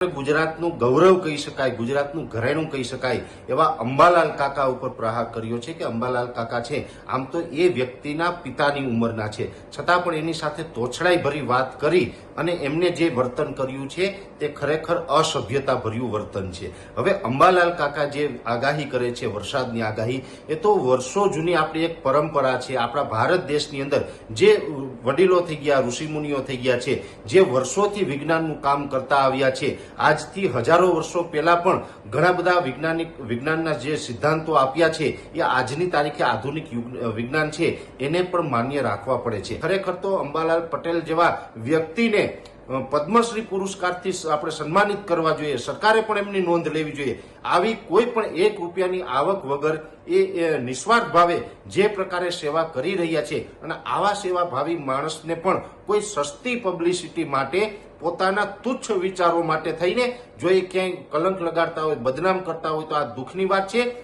ગુજરાતનું ગૌરવ કહી શકાય, ગુજરાતનું ઘરેણું કહી શકાય એવા અંબાલાલ કાકા ઉપર પ્રહાર કર્યો છે કે અંબાલાલ કાકા છે આમ તો એ વ્યક્તિના પિતાની ઉંમરના છે, છતાં પણ એની સાથે તોછડાઈ ભરી વાત કરી અને એમને જે વર્તન કર્યું છે તે ખરેખર અસભ્યતા ભર્યું વર્તન છે। હવે અંબાલાલ કાકા જે આગાહી કરે છે વરસાદની આગાહી, એ તો વર્ષો જૂની આપણી એક પરંપરા છે। આપણા ભારત દેશની અંદર જે વડીલો થઈ ગયા, ઋષિમુનિઓ થઈ ગયા છે, જે વર્ષોથી વિજ્ઞાનનું કામ કરતા આવ્યા છે, આજથી હજારો વર્ષો પહેલા પણ ઘણા બધા વિજ્ઞાનના જે સિદ્ધાંતો આપ્યા છે એ આજની તારીખે આધુનિક વિજ્ઞાન છે એને પણ માન્ય રાખવા પડે છે। ખરેખર તો અંબાલાલ પટેલ જેવા વ્યક્તિને પદ્મશ્રી પુરસ્કારથી આપણે સન્માનિત કરવા જોઈએ, સરકારે પણ એમની નોંધ લેવી જોઈએ। આવી કોઈ પણ ₹1 આવક વગર એ નિસ્વાર્થ ભાવે જે પ્રકારે સેવા કરી રહ્યા છે અને આવા સેવાભાવી માણસને પણ કોઈ સસ્તી પબ્લિસિટી માટે, પોતાના તુચ્છ વિચારો માટે થઈને જો એ ક્યાંય કલંક લગાડતા હોય, બદનામ કરતા હોય તો આ દુઃખની વાત છે।